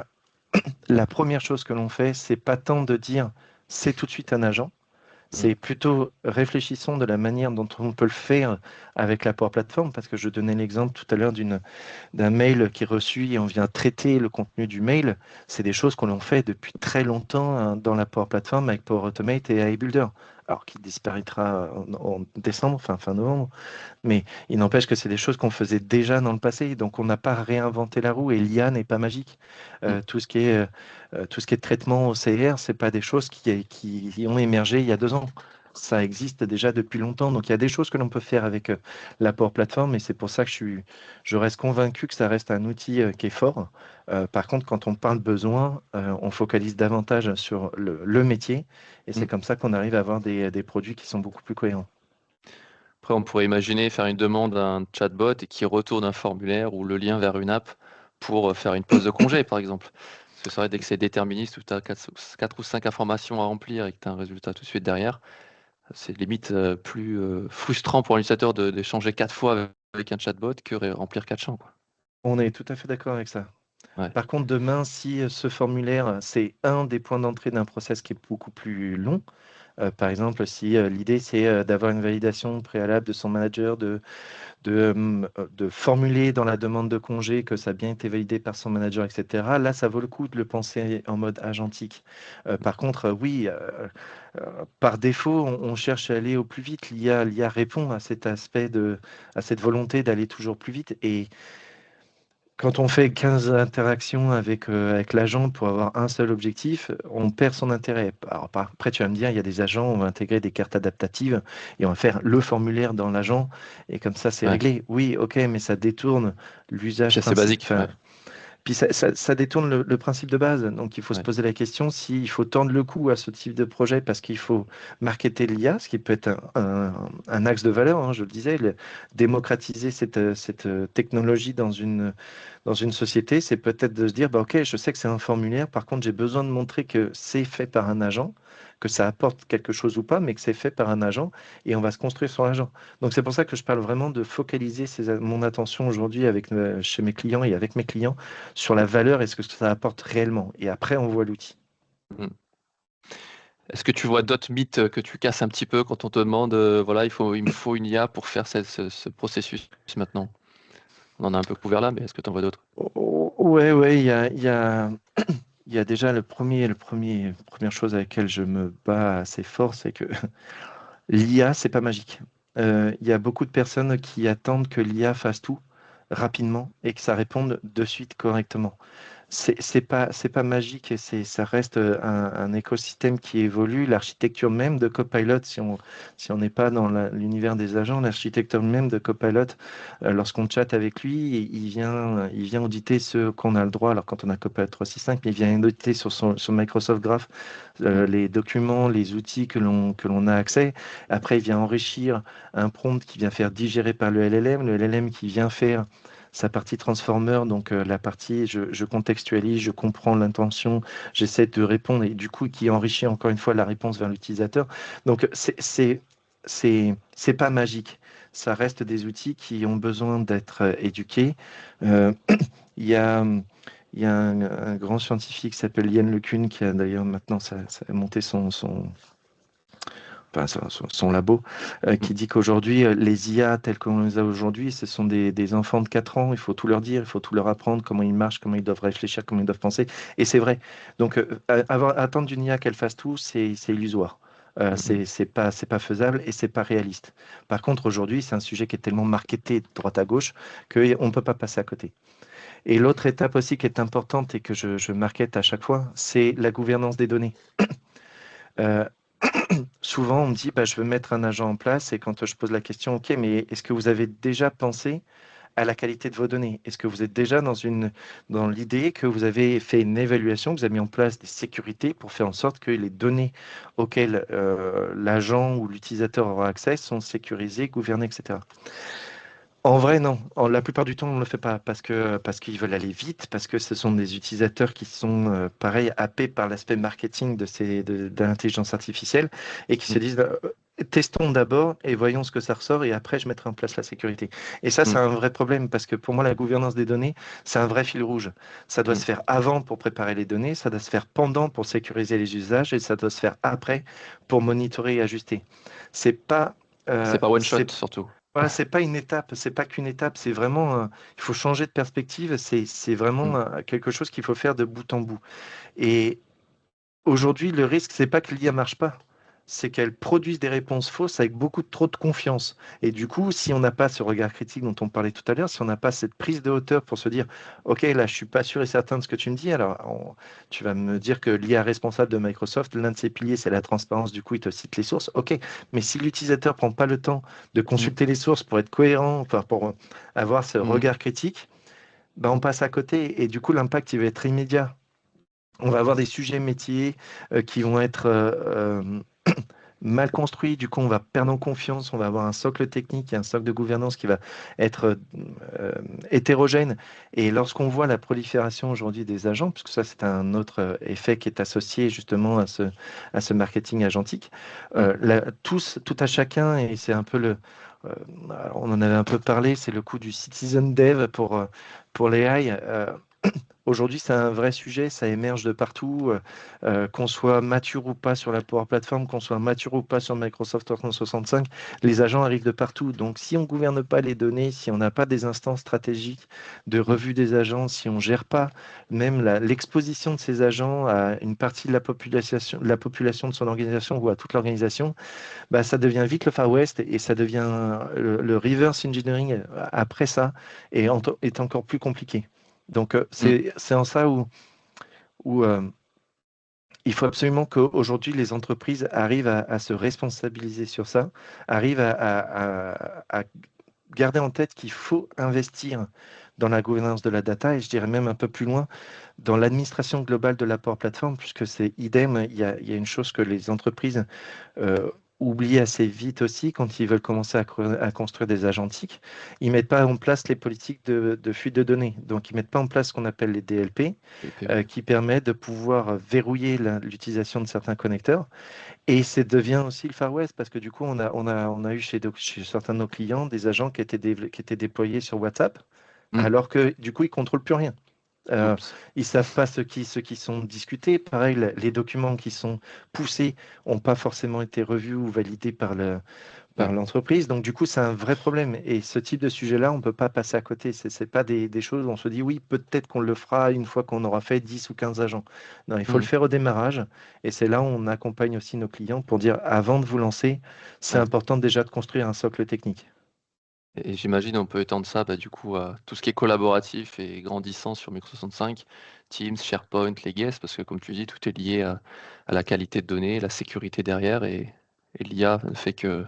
la première chose que l'on fait, c'est pas tant de dire c'est tout de suite un agent, Mm. c'est plutôt réfléchissons de la manière dont on peut le faire avec la Power Platform, parce que je donnais l'exemple tout à l'heure d'un mail qui est reçu et on vient traiter le contenu du mail. C'est des choses qu'on l'on fait depuis très longtemps hein, dans la Power Platform avec Power Automate et AI Builder. Alors qui disparaîtra en décembre, fin novembre. Mais il n'empêche que c'est des choses qu'on faisait déjà dans le passé, donc on n'a pas réinventé la roue et l'IA n'est pas magique. Mm. Tout ce qui est traitement OCR, c'est pas des choses qui ont émergé il y a 2 ans. Ça existe déjà depuis longtemps, donc il y a des choses que l'on peut faire avec la Power Platform, et c'est pour ça que je reste convaincu que ça reste un outil qui est fort. Par contre, quand on parle besoin, on focalise davantage sur le métier, et c'est Mm. comme ça qu'on arrive à avoir des produits qui sont beaucoup plus cohérents. Après, on pourrait imaginer faire une demande à un chatbot et qui retourne un formulaire ou le lien vers une app pour faire une pause de congé, par exemple. Parce que c'est vrai, dès que c'est déterministe, où tu as 4 ou 5 informations à remplir et que tu as un résultat tout de suite derrière, c'est limite plus frustrant pour un utilisateur d'échanger 4 fois avec un chatbot que remplir 4 champs, quoi. On est tout à fait d'accord avec ça. Ouais. Par contre, demain, si ce formulaire, c'est un des points d'entrée d'un process qui est beaucoup plus long, par exemple, si l'idée c'est d'avoir une validation préalable de son manager, de formuler dans la demande de congé que ça a bien été validé par son manager, etc., là, ça vaut le coup de le penser en mode agentique. Par contre, oui, par défaut, on cherche à aller au plus vite. L'IA répond à cet aspect à cette volonté d'aller toujours plus vite. Et quand on fait 15 interactions avec l'agent pour avoir un seul objectif, on perd son intérêt. Alors, après, tu vas me dire, il y a des agents, on va intégrer des cartes adaptatives et on va faire le formulaire dans l'agent et comme ça, c'est Ouais. réglé. Oui, ok, mais ça détourne Puis l'usage assez principal. basique. Ouais. Puis ça détourne le principe de base. Donc il faut se Ouais. poser la question s'il faut tendre le cou à ce type de projet parce qu'il faut marketer l'IA, ce qui peut être un axe de valeur, hein, je le disais, démocratiser cette technologie dans une société, c'est peut-être de se dire, bah, OK, je sais que c'est un formulaire, par contre j'ai besoin de montrer que c'est fait par un agent, que ça apporte quelque chose ou pas, mais que c'est fait par un agent et on va se construire sur l'agent. Donc c'est pour ça que je parle vraiment de focaliser mon attention aujourd'hui chez mes clients et avec mes clients sur la valeur et ce que ça apporte réellement. Et après, on voit l'outil. Mm. Est-ce que tu vois d'autres mythes que tu casses un petit peu quand on te demande, voilà, il me faut une IA pour faire ce processus maintenant? On en a un peu couvert là, mais est-ce que tu en vois d'autres? Ouais, il y a déjà première chose à laquelle je me bats assez fort, c'est que l'IA, c'est pas magique. Il y a beaucoup de personnes qui attendent que l'IA fasse tout rapidement et que ça réponde de suite correctement. C'est pas magique et ça reste un écosystème qui évolue. L'architecture même de Copilot, si on n'est pas dans l'univers des agents, l'architecture même de Copilot, lorsqu'on chatte avec lui, il vient auditer ce qu'on a le droit. Alors quand on a Copilot 365, mais il vient auditer sur Microsoft Graph Mm. les documents, les outils que l'on a accès. Après, il vient enrichir un prompt qui vient faire digérer par le LLM qui vient faire sa partie transformer, donc la partie je contextualise, je comprends l'intention, j'essaie de répondre et du coup qui enrichit encore une fois la réponse vers l'utilisateur. Donc c'est pas magique. Ça reste des outils qui ont besoin d'être éduqués. Euh, il y a il y a un grand scientifique qui s'appelle Yann LeCun qui a d'ailleurs maintenant ça a monté son labo, Mm. qui dit qu'aujourd'hui, les IA tels qu'on les a aujourd'hui, ce sont des enfants de 4 ans. Il faut tout leur dire, il faut tout leur apprendre, comment ils marchent, comment ils doivent réfléchir, comment ils doivent penser. Et c'est vrai. Donc, attendre d'une IA qu'elle fasse tout, c'est illusoire. Mm. C'est pas faisable et c'est pas réaliste. Par contre, aujourd'hui, c'est un sujet qui est tellement marketé de droite à gauche qu'on ne peut pas passer à côté. Et l'autre étape aussi qui est importante et que je markete à chaque fois, c'est la gouvernance des données. Euh, Souvent, on me dit, bah, je veux mettre un agent en place et quand je pose la question, OK, mais est-ce que vous avez déjà pensé à la qualité de vos données? Est-ce que vous êtes déjà dans l'idée que vous avez fait une évaluation, vous avez mis en place des sécurités pour faire en sorte que les données auxquelles l'agent ou l'utilisateur aura accès sont sécurisées, gouvernées, etc. En vrai, non. La plupart du temps, on ne le fait pas parce qu'ils veulent aller vite, parce que ce sont des utilisateurs qui sont, pareil, happés par l'aspect marketing de l'intelligence artificielle et qui se Mm. disent, testons d'abord et voyons ce que ça ressort et après, je mettrai en place la sécurité. Et ça, c'est Mm. un vrai problème parce que pour moi, la gouvernance des données, c'est un vrai fil rouge. Ça doit Mm. se faire avant pour préparer les données, ça doit se faire pendant pour sécuriser les usages et ça doit se faire après pour monitorer et ajuster. C'est pas, C'est pas one shot c'est surtout. voilà, c'est pas une étape, c'est pas qu'une étape, c'est vraiment, il faut changer de perspective, c'est vraiment Mm. quelque chose qu'il faut faire de bout en bout. Et aujourd'hui, le risque, c'est pas que l'IA marche pas, c'est qu'elle produise des réponses fausses avec beaucoup trop de confiance. Et du coup, si on n'a pas ce regard critique dont on parlait tout à l'heure, si on n'a pas cette prise de hauteur pour se dire, OK, là, je suis pas sûr et certain de ce que tu me dis, alors tu vas me dire que l'IA responsable de Microsoft, l'un de ses piliers, c'est la transparence, du coup, il te cite les sources. OK, mais si l'utilisateur prend pas le temps de Mm. consulter les sources pour être cohérent, enfin, pour avoir ce Mm. regard critique, ben, on passe à côté et du coup, l'impact, il va être immédiat. On va avoir des sujets métiers qui vont être mal construit, du coup on va perdre en confiance, on va avoir un socle technique et un socle de gouvernance qui va être euh, hétérogène. Et lorsqu'on voit la prolifération aujourd'hui des agents, puisque ça c'est un autre effet qui est associé justement à ce marketing agentique, Mm. tout à chacun, et c'est un peu on en avait un peu parlé, c'est le coup du citizen dev pour l'AI. Aujourd'hui, c'est un vrai sujet, ça émerge de partout, qu'on soit mature ou pas sur la Power Platform, qu'on soit mature ou pas sur Microsoft 365, les agents arrivent de partout. Donc, si on ne gouverne pas les données, si on n'a pas des instances stratégiques de Mm. revue des agents, si on ne gère pas même l'exposition de ces agents à une partie de la population de son organisation ou à toute l'organisation, bah, ça devient vite le Far West et ça devient le reverse engineering après ça est encore plus compliqué. Donc, Mm. c'est en ça où il faut absolument qu'aujourd'hui, les entreprises arrivent à se responsabiliser sur ça, arrivent à garder en tête qu'il faut investir dans la gouvernance de la data et je dirais même un peu plus loin dans l'administration globale de la Power Platform, puisque c'est idem, il y a une chose que les entreprises euh, oublient assez vite aussi quand ils veulent commencer à construire des agentiques. Ils mettent pas en place les politiques de fuite de données. Donc, ils mettent pas en place ce qu'on appelle les DLP, DLP, qui permet de pouvoir verrouiller l'utilisation de certains connecteurs. Et ça devient aussi le Far West parce que du coup, on a eu chez certains de nos clients des agents qui étaient déployés sur WhatsApp, ouais. alors que du coup, ils contrôlent plus rien. Euh, Oups. Ils savent pas ce qui sont discutés. Pareil, les documents qui sont poussés n'ont pas forcément été revus ou validés par Ouais. l'entreprise. Donc, du coup, c'est un vrai problème. Et ce type de sujet-là, on ne peut pas passer à côté. Ce n'est pas des choses où on se dit, oui, peut-être qu'on le fera une fois qu'on aura fait 10 ou 15 agents. Non, il faut le Mhm. faire au démarrage. Et c'est là où on accompagne aussi nos clients pour dire, avant de vous lancer, c'est Ouais. important déjà de construire un socle technique. Et j'imagine on peut étendre ça du coup à tout ce qui est collaboratif et grandissant sur Microsoft 65, Teams, SharePoint, les guests, parce que comme tu dis, tout est lié à la qualité de données, la sécurité derrière, et l'IA ne fait que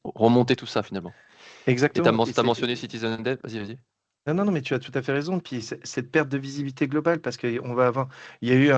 remonter tout ça finalement. Et tu Exactement. Et as c'est, mentionné Citizen Dev, vas-y, vas-y. non, non, non, mais tu as tout à fait raison. Puis cette perte de visibilité globale, parce qu'on va avoir, il y a eu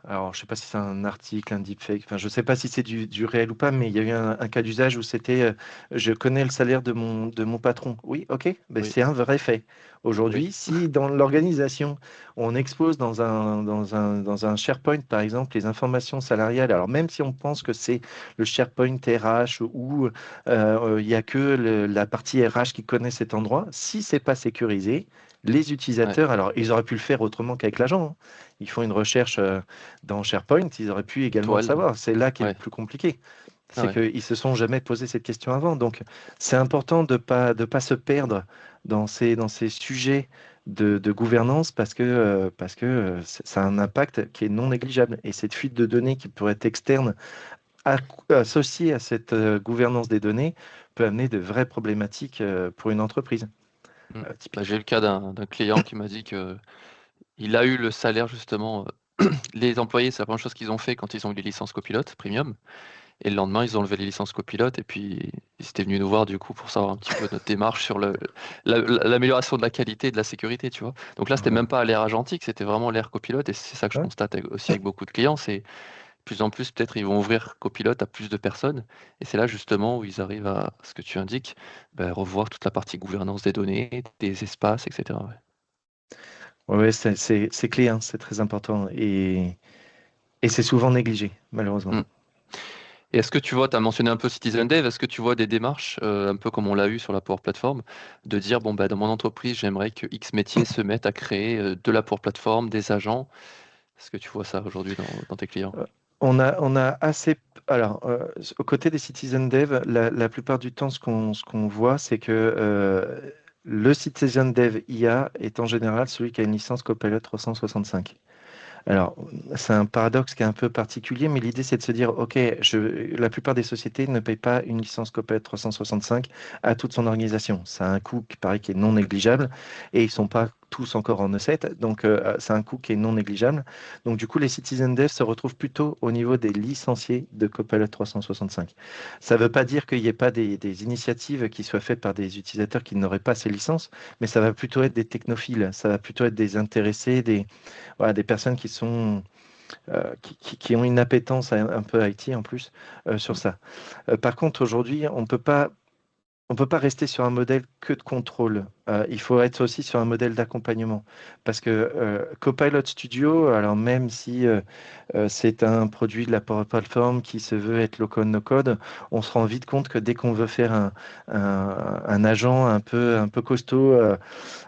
alors je sais pas si c'est un article, un deepfake, enfin je sais pas si c'est du réel ou pas, mais il y a eu un cas d'usage où c'était, je connais le salaire de mon patron. Oui, ok, ben, Oui, c'est un vrai fait. oui, Aujourd'hui, si dans l'organisation, on expose dans un SharePoint, par exemple, les informations salariales, alors même si on pense que c'est le SharePoint RH ou il n'y a que la partie RH qui connaît cet endroit. Si c'est pas sécurisé, les ouais, utilisateurs, alors ils auraient pu le faire autrement qu'avec l'agent, hein. Ils font une recherche dans SharePoint, ils auraient pu également le toile, savoir. C'est là qui est le ouais, plus compliqué. ah C'est ouais. qu'ils se sont jamais posé cette question avant. Donc, c'est important de pas se perdre dans ces sujets de gouvernance parce que ça a un impact qui est non négligeable. Et cette fuite de données qui pourrait être externe associé à cette gouvernance des données peut amener de vraies problématiques pour une entreprise, Mm. J'ai eu typiquement. le cas d'un client qui m'a dit que il a eu le salaire justement. Les employés, c'est la première chose qu'ils ont fait quand ils ont eu les licences copilotes premium. Et le lendemain, ils ont levé les licences copilotes et puis ils étaient venus nous voir du coup pour savoir un petit peu notre démarche sur l'amélioration de la qualité et de la sécurité, tu vois. Donc là, c'était Ouais. même pas à l'ère agentique, c'était vraiment l'ère copilote et c'est ça que je Ouais. constate aussi avec beaucoup de clients, c'est de plus en plus peut-être ils vont ouvrir copilote à plus de personnes et c'est là justement où ils arrivent à ce que tu indiques, revoir toute la partie gouvernance des données, des espaces, etc. Ouais. Ouais, ouais, c'est clé, hein, c'est très important et c'est souvent négligé, malheureusement. Mm. Et est-ce que tu vois, tu as mentionné un peu Citizen Dev, est-ce que tu vois des démarches, un peu comme on l'a eu sur la Power Platform, de dire, bon, dans mon entreprise, j'aimerais que X métiers se mettent à créer de la Power Platform, des agents. Est-ce que tu vois ça aujourd'hui dans tes clients? Euh, on a assez. Alors, aux côtés des Citizen Dev, la plupart du temps, ce qu'on voit, c'est que le Citizen Dev IA est en général celui qui a une licence Copilot 365. Alors, c'est un paradoxe qui est un peu particulier, mais l'idée, c'est de se dire, OK, la plupart des sociétés ne payent pas une licence Copilot 365 à toute son organisation. Ça a un coût qui paraît qui est non négligeable et ils sont pas tous encore en E7, donc c'est un coût qui est non négligeable. Donc, du coup, les Citizen Dev se retrouvent plutôt au niveau des licenciés de Copilot 365. Ça ne veut pas dire qu'il n'y ait pas des initiatives qui soient faites par des utilisateurs qui n'auraient pas ces licences, mais ça va plutôt être des technophiles, ça va plutôt être des intéressés, voilà, des personnes qui ont une appétence un peu IT en plus sur Mm. ça. Par contre, aujourd'hui, on peut pas rester sur un modèle que de contrôle. Il faut être aussi sur un modèle d'accompagnement. Parce que Copilot Studio, alors même si c'est un produit de la Power Platform qui se veut être low-code, no-code, on se rend vite compte que dès qu'on veut faire un agent un peu costaud,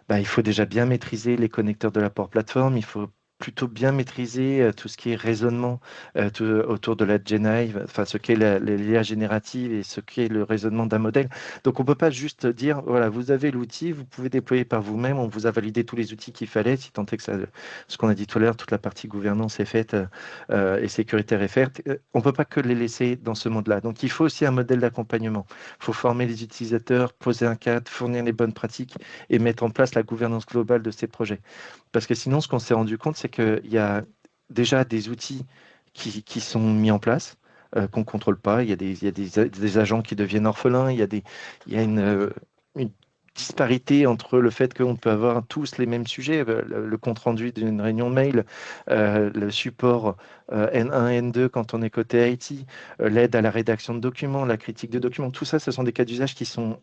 il faut déjà bien maîtriser les connecteurs de la Power Platform, il faut plutôt bien maîtriser tout ce qui est raisonnement autour de la GenAI, enfin ce qu'est l'IA générative et ce qu'est le raisonnement d'un modèle. Donc on ne peut pas juste dire, voilà, vous avez l'outil, vous pouvez déployer par vous-même, on vous a validé tous les outils qu'il fallait, si tant est que ça, ce qu'on a dit tout à l'heure, toute la partie gouvernance est faite et sécuritaire est faite. On ne peut pas que les laisser dans ce monde-là. Donc il faut aussi un modèle d'accompagnement. Il faut former les utilisateurs, poser un cadre, fournir les bonnes pratiques et mettre en place la gouvernance globale de ces projets. Parce que sinon, ce qu'on s'est rendu compte, c'est qu'il y a déjà des outils qui sont mis en place, qu'on ne contrôle pas. Il y a des agents qui deviennent orphelins, il y a une disparité entre le fait qu'on peut avoir tous les mêmes sujets, le compte-rendu d'une réunion mail, le support N1, N2 quand on est côté IT, l'aide à la rédaction de documents, la critique de documents, tout ça, ce sont des cas d'usage qui sont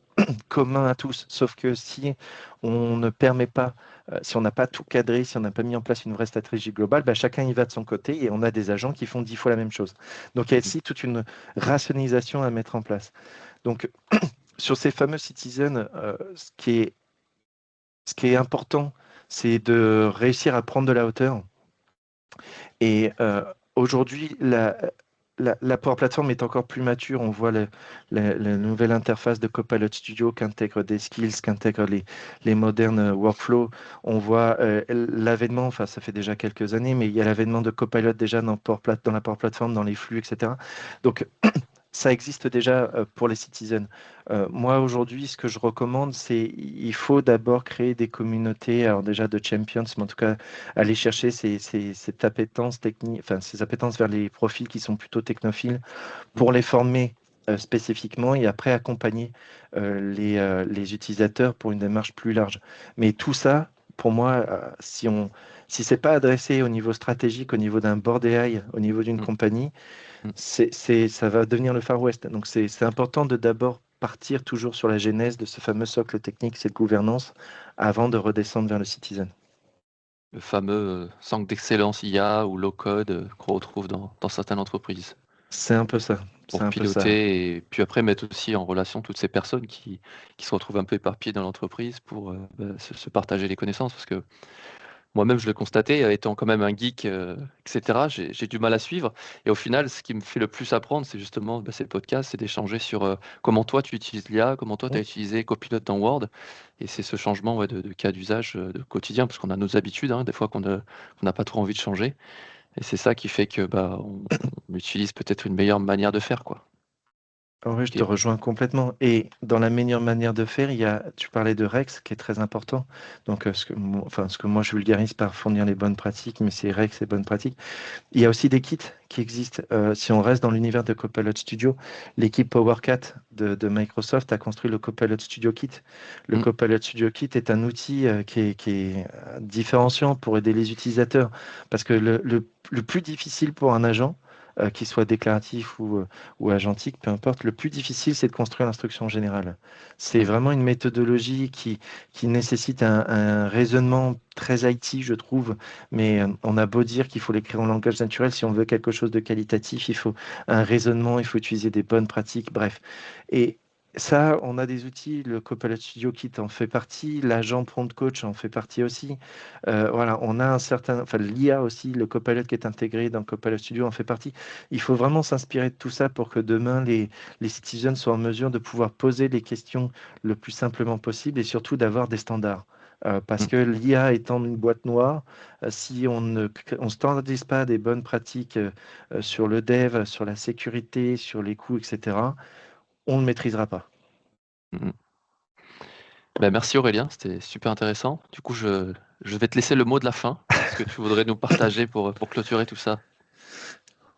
communs à tous. Sauf que si on ne permet pas, si on n'a pas tout cadré, si on n'a pas mis en place une vraie stratégie globale, bah, chacun y va de son côté et on a des agents qui font 10 fois la même chose. Donc il y a ici toute une rationalisation à mettre en place. Donc sur ces fameux citizens, ce qui est important, c'est de réussir à prendre de la hauteur. Et aujourd'hui, la Power Platform est encore plus mature. On voit la nouvelle interface de Copilot Studio qui intègre des skills, qui intègre les modernes workflows. On voit l'avènement, enfin ça fait déjà quelques années, mais il y a l'avènement de Copilot déjà dans la Power Platform, dans les flux, etc. Donc ça existe déjà pour les citizens. Moi, aujourd'hui, ce que je recommande, c'est il faut d'abord créer des communautés, alors déjà de champions, mais en tout cas, aller chercher ces appétences techniques, enfin, ces appétences vers les profils qui sont plutôt technophiles pour les former spécifiquement et après accompagner les utilisateurs pour une démarche plus large. Mais tout ça, pour moi, si c'est pas adressé au niveau stratégique, au niveau d'un board AI, au niveau d'une Mm. compagnie, Mm. ça va devenir le Far West. Donc, c'est important de d'abord partir toujours sur la genèse de ce fameux socle technique, cette gouvernance, avant de redescendre vers le citizen. Le fameux centre d'excellence IA ou low-code qu'on retrouve dans certaines entreprises C'est un peu ça. C'est pour un peu ça. piloter et puis après mettre aussi en relation toutes ces personnes qui se retrouvent un peu éparpillées dans l'entreprise pour se partager les connaissances. Parce que moi-même, je le constatais, étant quand même un geek, etc., j'ai du mal à suivre. Et au final, ce qui me fait le plus apprendre, c'est justement ces podcasts, c'est d'échanger sur comment toi tu utilises l'IA, comment toi tu as Mm. utilisé Copilot dans Word. Et c'est ce changement de cas d'usage de quotidien, parce qu'on a nos habitudes, hein, des fois qu'on n'a pas trop envie de changer. Et c'est ça qui fait que on utilise peut-être une meilleure manière de faire, quoi. Ah oui, je te Ok. rejoins complètement. Et dans la meilleure manière de faire, tu parlais de Rex qui est très important. Donc, ce que moi je vulgarise par fournir les bonnes pratiques, mais c'est Rex et bonnes pratiques. Il y a aussi des kits qui existent. Si on reste dans l'univers de Copilot Studio, l'équipe PowerCat de Microsoft a construit le Copilot Studio Kit. Le Mm, Copilot Studio Kit est un outil qui est différenciant pour aider les utilisateurs. Parce que le plus difficile pour un agent, qu'il soit déclaratif ou agentique, peu importe, le plus difficile, c'est de construire l'instruction générale. C'est mm, vraiment une méthodologie qui nécessite un raisonnement très IT, je trouve, mais on a beau dire qu'il faut l'écrire en langage naturel, si on veut quelque chose de qualitatif, il faut un raisonnement, il faut utiliser des bonnes pratiques, bref. Et ça, on a des outils, le Copilot Studio Kit en fait partie, l'agent Prompt Coach en fait partie aussi. Voilà, on a un certain, enfin l'IA aussi, le Copilot qui est intégré dans Copilot Studio en fait partie. Il faut vraiment s'inspirer de tout ça pour que demain, les citizens soient en mesure de pouvoir poser les questions le plus simplement possible et surtout d'avoir des standards. Parce mm. que l'IA étant une boîte noire, si on standardise pas des bonnes pratiques sur le dev, sur la sécurité, sur les coûts, etc., on ne maîtrisera pas. Mm. Ben, merci Aurélien, c'était super intéressant. Du coup, je vais te laisser le mot de la fin. Ce que tu voudrais nous partager pour clôturer tout ça.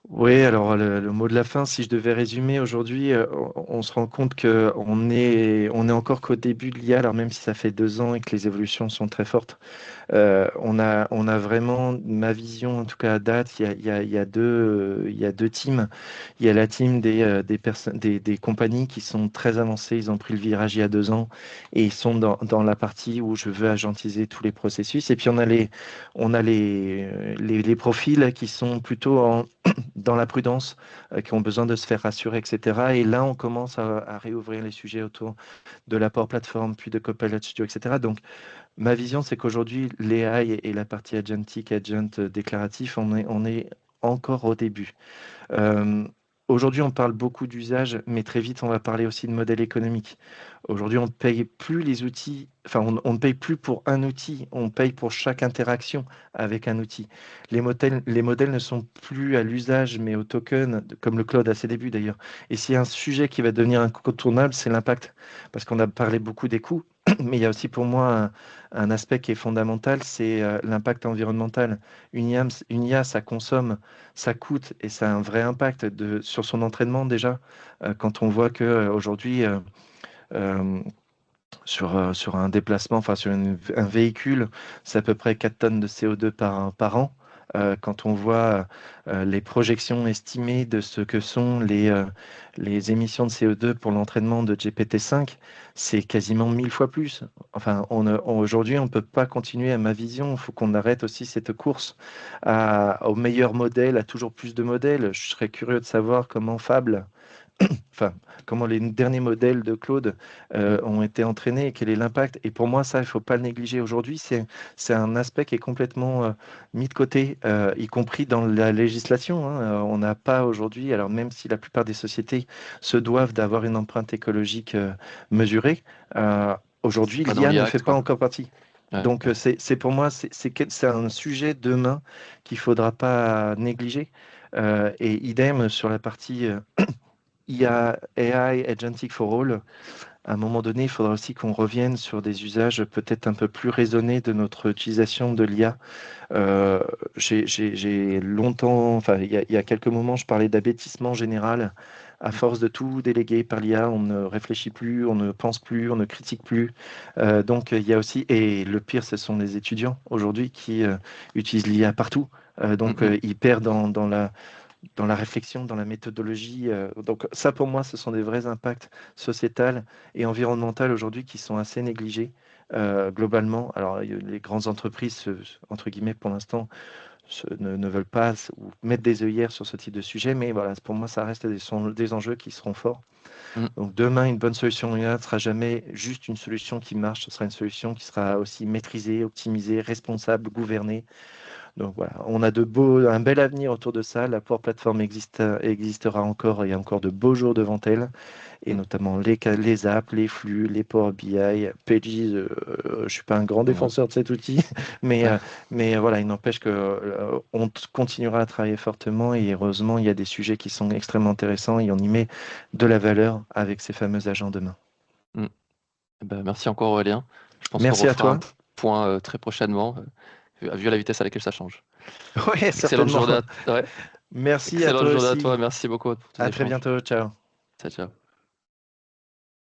Oui, alors le mot de la fin, si je devais résumer aujourd'hui, on se rend compte que on est encore qu'au début de l'IA, alors même si ça fait 2 ans et que les évolutions sont très fortes. On a vraiment, ma vision, en tout cas à date, il y a deux teams. Il y a la team des personnes, des compagnies qui sont très avancées. Ils ont pris le virage il y a 2 ans et ils sont dans la partie où je veux agentiser tous les processus. Et puis on a les profils qui sont plutôt dans la prudence, qui ont besoin de se faire rassurer, etc. Et là, on commence à réouvrir les sujets autour de l'apport plateforme, puis de Copilot Studio, etc. Donc, ma vision, c'est qu'aujourd'hui, l'AI et la partie agentic, agent déclaratif, on est encore au début. Euh, Aujourd'hui, on parle beaucoup d'usage, mais très vite, on va parler aussi de modèle économique. Aujourd'hui, on ne paye plus les outils, enfin, on ne paye plus pour un outil, on paye pour chaque interaction avec un outil. Les modèles ne sont plus à l'usage, mais au token, comme le cloud à ses débuts d'ailleurs. Et s'il y a un sujet qui va devenir incontournable, c'est l'impact. Parce qu'on a parlé beaucoup des coûts, mais il y a aussi pour moi un aspect qui est fondamental, c'est l'impact environnemental. Une IA, ça consomme, ça coûte et ça a un vrai impact sur son entraînement déjà. Quand on voit que aujourd'hui, sur un déplacement, enfin sur un véhicule, c'est à peu près 4 tonnes de CO2 par an. Quand on voit les projections estimées de ce que sont les émissions de CO2 pour l'entraînement de GPT-5, c'est quasiment 1000 fois plus. Enfin, aujourd'hui, on ne peut pas continuer à ma vision. Il faut qu'on arrête aussi cette course au meilleur modèle, à toujours plus de modèles. Je serais curieux de savoir comment Fable, enfin, comment les derniers modèles de Claude ont été entraînés et quel est l'impact. Et pour moi, ça, il ne faut pas le négliger aujourd'hui. C'est un aspect qui est complètement mis de côté, y compris dans la législation, hein. On n'a pas aujourd'hui, alors même si la plupart des sociétés se doivent d'avoir une empreinte écologique mesurée, aujourd'hui, Pas dans l'IA ne l'IA, fait pas quoi. encore partie. Ouais, Donc, ouais. c'est pour moi, c'est un sujet demain qu'il ne faudra pas négliger. Et idem sur la partie IA, AI, Agentic for All. À un moment donné, il faudra aussi qu'on revienne sur des usages peut-être un peu plus raisonnés de notre utilisation de l'IA. Euh, j'ai longtemps, enfin, il y a quelques moments, je parlais d'abêtissement général. À force de tout déléguer par l'IA, on ne réfléchit plus, on ne pense plus, on ne critique plus. Donc, il y a aussi, et le pire, ce sont les étudiants aujourd'hui qui utilisent l'IA partout. Donc, Mm, ils perdent dans la réflexion, dans la méthodologie. Donc ça, pour moi, ce sont des vrais impacts sociétals et environnementaux aujourd'hui qui sont assez négligés globalement. Alors, les grandes entreprises, entre guillemets, pour l'instant, ne veulent pas ou mettre des œillères sur ce type de sujet, mais voilà, pour moi, ça reste des enjeux qui seront forts. mm. Donc demain, une bonne solution IA ne sera jamais juste une solution qui marche, ce sera une solution qui sera aussi maîtrisée, optimisée, responsable, gouvernée. Donc voilà, on a un bel avenir autour de ça. La Power Platform existera encore, il y a encore de beaux jours devant elle, et Mm. notamment les apps, les flux, les Power BI, Pages. Je suis pas un grand Ouais. défenseur de cet outil, mais voilà, il n'empêche que on continuera à travailler fortement et heureusement, il y a des sujets qui sont extrêmement intéressants et on y met de la valeur avec ces fameux agents demain. Mm. Ben, merci encore Aurélien. Je pense qu'on Merci à refera un toi. point très prochainement, vu à la vitesse à laquelle ça change. Oui, Excellente certainement. journée ouais. Merci à Excellente toi journée à toi. aussi. Merci beaucoup pour tes À très échanges. bientôt. Ciao. Ciao, ciao.